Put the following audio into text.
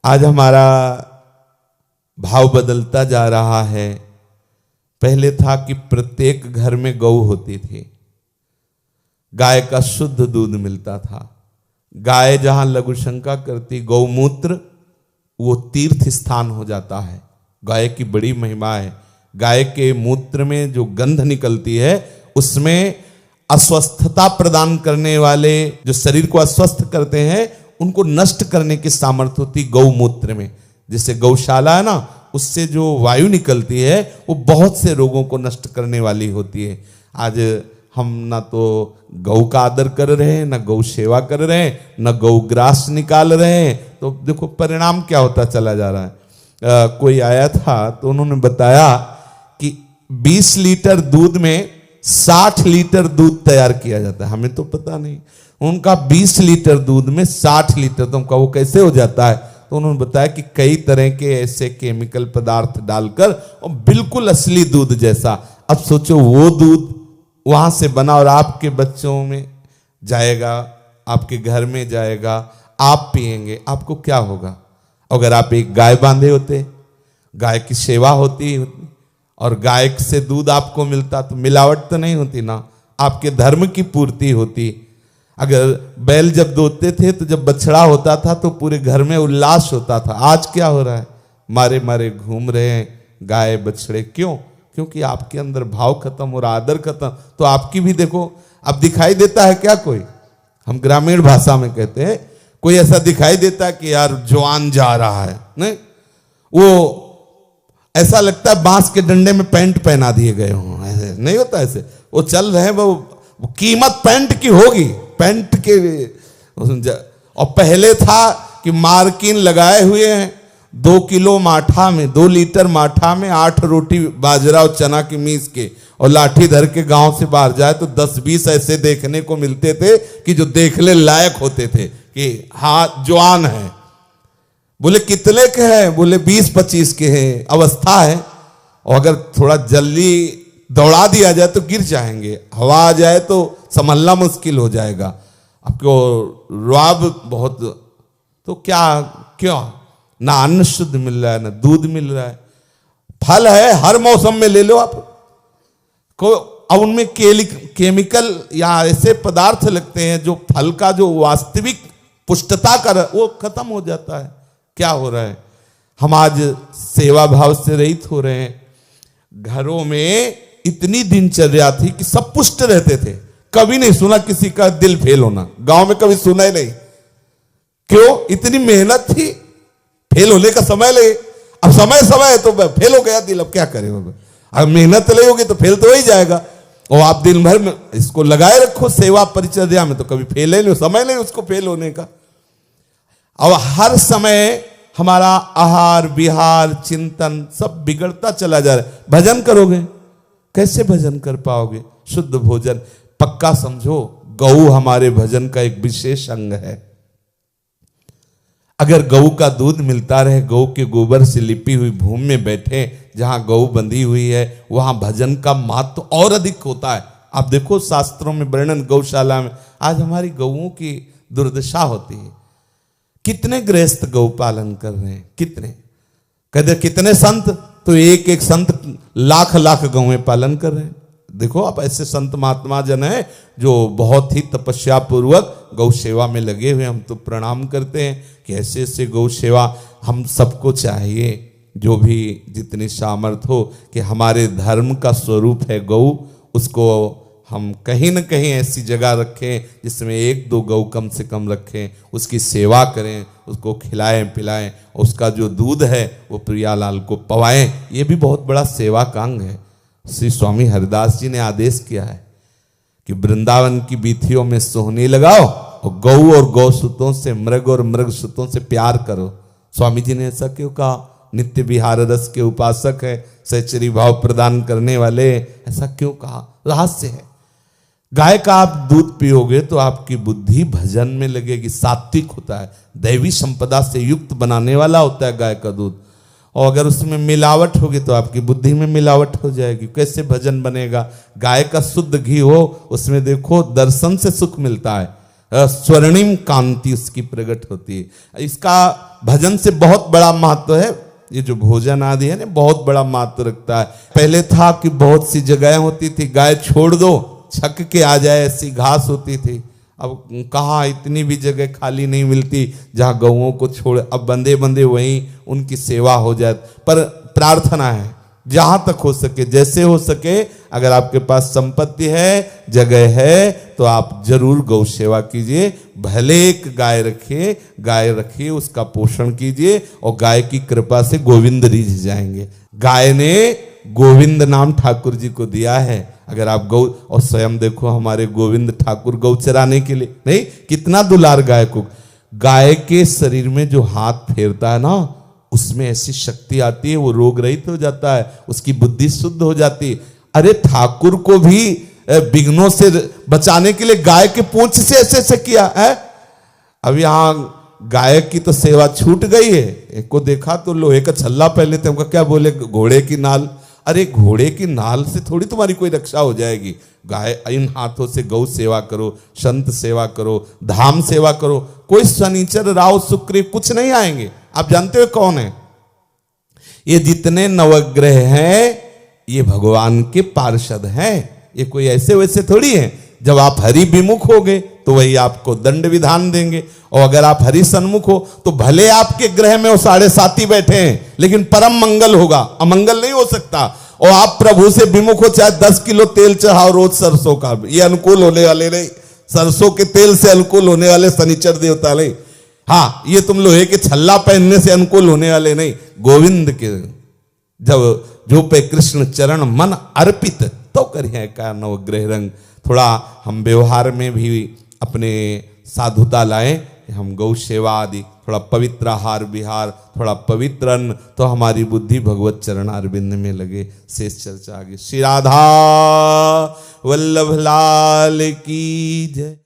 आज हमारा भाव बदलता जा रहा है। पहले था कि प्रत्येक घर में गौ होती थी, गाय का शुद्ध दूध मिलता था। गाय जहां लघुशंका करती, गौमूत्र वो तीर्थ स्थान हो जाता है। गाय की बड़ी महिमा है। गाय के मूत्र में जो गंध निकलती है उसमें अस्वस्थता प्रदान करने वाले, जो शरीर को अस्वस्थ करते हैं, उनको नष्ट करने की सामर्थ्य होती गौमूत्र में। जैसे गौशाला है ना, उससे जो वायु निकलती है वो बहुत से रोगों को नष्ट करने वाली होती है। आज हम ना तो गौ का आदर कर रहे हैं, ना गौ सेवा कर रहे हैं, ना गौ ग्रास निकाल रहे हैं, तो देखो परिणाम क्या होता चला जा रहा है। कोई आया था तो उन्होंने बताया कि 20 लीटर दूध में 60 लीटर दूध तैयार किया जाता है। हमें तो पता नहीं, उनका 20 लीटर दूध में 60 लीटर, तो उनका वो कैसे हो जाता है? तो उन्होंने बताया कि कई तरह के ऐसे केमिकल पदार्थ डालकर, और बिल्कुल असली दूध जैसा। अब सोचो वो दूध वहां से बना और आपके बच्चों में जाएगा, आपके घर में जाएगा, आप पिएंगे, आपको क्या होगा? अगर आप एक गाय बांधे होते, गाय की सेवा होती और गाय से दूध आपको मिलता, तो मिलावट तो नहीं होती ना, आपके धर्म की पूर्ति होती। अगर बैल जब दोते थे तो जब बछड़ा होता था तो पूरे घर में उल्लास होता था। आज क्या हो रहा है? मारे मारे घूम रहे हैं गाय बछड़े। क्यों? क्योंकि आपके अंदर भाव खत्म और आदर खत्म। तो आपकी भी देखो, अब दिखाई देता है क्या कोई? हम ग्रामीण भाषा में कहते हैं, कोई ऐसा दिखाई देता है कि यार जवान जा रहा है, नहीं? वो ऐसा लगता है बांस के डंडे में पैंट पहना दिए गए हों, ऐसे नहीं होता। ऐसे वो चल रहे हैं, वो कीमत पैंट की होगी, पैंट के। और पहले था कि मार्किन लगाए हुए हैं, 2 किलो माठा में, 2 लीटर माठा में 8 रोटी बाजरा और चना की मीस के, और लाठी धर के गांव से बाहर जाए तो 10-20 ऐसे देखने को मिलते थे कि जो देखने लायक होते थे कि हाँ जवान है। बोले कितने के हैं? बोले 20-25 के हैं, अवस्था है। और अगर थोड़ा जल्दी दौड़ा दिया जाए तो गिर जाएंगे, हवा आ जाए तो संभलना मुश्किल हो जाएगा, आपको रुआब बहुत। तो क्या क्यों? ना अन्न शुद्ध मिल रहा है, ना दूध मिल रहा है। फल है, हर मौसम में ले लो आप को, अब उनमें केमिकल या ऐसे पदार्थ लगते हैं जो फल का जो वास्तविक पुष्टता का वो खत्म हो जाता है। क्या हो रहा है? हम आज सेवा भाव से रहित हो रहे हैं। घरों में इतनी दिनचर्या थी कि सब पुष्ट रहते थे। कभी नहीं सुना किसी का दिल फेल होना, गांव में कभी सुना ही नहीं। क्यों? इतनी मेहनत थी, फेल होने का समय लगे। अब समय है तो फेल हो गया दिल, अब क्या करें? अब मेहनत नहीं होगी तो फेल तो हो ही जाएगा। और आप दिन भर में इसको लगाए रखो सेवा परिचर्या में, तो कभी फेल ही नहीं, समय नहीं उसको फेल होने का। अब हर समय हमारा आहार विहार चिंतन सब बिगड़ता चला जा रहा है। भजन करोगे? कैसे भजन कर पाओगे? शुद्ध भोजन पक्का समझो, गऊ हमारे भजन का एक विशेष अंग है। अगर गऊ का दूध मिलता रहे, गऊ के गोबर से लिपी हुई भूमि में बैठे, जहां गऊ बंधी हुई है, वहां भजन का महत्व और अधिक होता है। आप देखो शास्त्रों में वर्णन गौशाला में। आज हमारी गऊओं की दुर्दशा होती है। कितने गृहस्थ गौ पालन कर रहे हैं, कितने कहते कितने संत, तो एक संत लाख गौएं पालन कर रहे हैं। देखो आप, ऐसे संत महात्मा जन हैं जो बहुत ही तपस्या पूर्वक गौ सेवा में लगे हुए। हम तो प्रणाम करते हैं कि ऐसे ऐसे गौ सेवा हम सबको चाहिए, जो भी जितनी सामर्थ्य हो, कि हमारे धर्म का स्वरूप है गौ, उसको हम कहीं न कहीं ऐसी जगह रखें जिसमें 1-2 गौ कम से कम रखें, उसकी सेवा करें, उसको खिलाएं पिलाएं, उसका जो दूध है वो प्रियालाल को पवाएं। ये भी बहुत बड़ा सेवा का अंग है। श्री स्वामी हरिदास जी ने आदेश किया है कि वृंदावन की बीथियों में सोहनी लगाओ और गौ और गौसुतों से, मृग और मृग सुतों से प्यार करो। स्वामी जी ने ऐसा क्यों कहा? नित्य विहार रस के उपासक है, सहचरी भाव प्रदान करने वाले, ऐसा क्यों कहा? रहस्य है। गाय का आप दूध पियोगे तो आपकी बुद्धि भजन में लगेगी, सात्विक होता है, दैवी संपदा से युक्त बनाने वाला होता है गाय का दूध। और अगर उसमें मिलावट होगी तो आपकी बुद्धि में मिलावट हो जाएगी। कैसे भजन बनेगा? गाय का शुद्ध घी हो, उसमें देखो दर्शन से सुख मिलता है, स्वर्णिम कांति उसकी प्रकट होती है। इसका भजन से बहुत बड़ा महत्व है। ये जो भोजन आदि है ना, बहुत बड़ा महत्व रखता है। पहले था कि बहुत सी जगह होती थी, गाय छोड़ दो छक के आ जाए, ऐसी घास होती थी। अब कहाँ इतनी भी जगह खाली नहीं मिलती जहाँ गौओं को छोड़, अब बंदे बंदे वहीं उनकी सेवा हो जाए। पर प्रार्थना है जहां तक हो सके, जैसे हो सके, अगर आपके पास संपत्ति है, जगह है, तो आप जरूर गौ सेवा कीजिए। भले एक गाय रखिए, उसका पोषण कीजिए, और गाय की कृपा से गोविंद रिझ जाएंगे। गाय ने गोविंद नाम ठाकुर जी को दिया है। अगर आप गौ, और स्वयं देखो हमारे गोविंद ठाकुर गौ चराने के लिए नहीं, कितना दुलार गाय को। गाय के शरीर में जो हाथ फेरता है ना, उसमें ऐसी शक्ति आती है, वो रोग रहित हो जाता है, उसकी बुद्धि शुद्ध हो जाती है। अरे ठाकुर को भी विघ्नों से बचाने के लिए गाय के पूंछ से ऐसे ऐसे किया है। अब यहाँ गाय की तो सेवा छूट गई है। एक को देखा तो लोहे का छल्ला पहले थे, हमका क्या बोले, घोड़े की नाल। अरे घोड़े की नाल से थोड़ी तुम्हारी कोई रक्षा हो जाएगी। गाय, इन हाथों से गौ सेवा करो, संत सेवा करो, धाम सेवा करो। कोई शनिचर राव शुक्र कुछ नहीं आएंगे। आप जानते हो कौन है ये? जितने नवग्रह हैं ये भगवान के पार्षद हैं। ये कोई ऐसे वैसे थोड़ी है। जब आप हरि विमुख होगे तो वही आपको दंड विधान देंगे, और अगर आप हरि सन्मुख हो तो भले आपके ग्रह में वो 7.5 बैठे हैं, लेकिन परम मंगल होगा, अमंगल नहीं हो सकता। और आप प्रभु से विमुख हो, चाहे 10 किलो तेल चढ़ाओ रोज सरसों का, ये अनुकूल होने वाले नहीं। सरसों के तेल से अनुकूल होने वाले शनिचर देवता नहीं। हाँ, ये तुम लोहे के छल्ला पहनने से अनुकूल होने वाले नहीं। गोविंद के जब जो पे कृष्ण चरण मन अर्पित, तो करिए का नवग्रह रंग। थोड़ा हम व्यवहार में भी अपने साधुता लाएं। हम गौ सेवा आदि, थोड़ा पवित्र आहार विहार, थोड़ा पवित्र अन्न, तो हमारी बुद्धि भगवत चरण अरविंद में लगे। शेष चर्चा आगे। श्री राधा वल्लभ लाल की जय।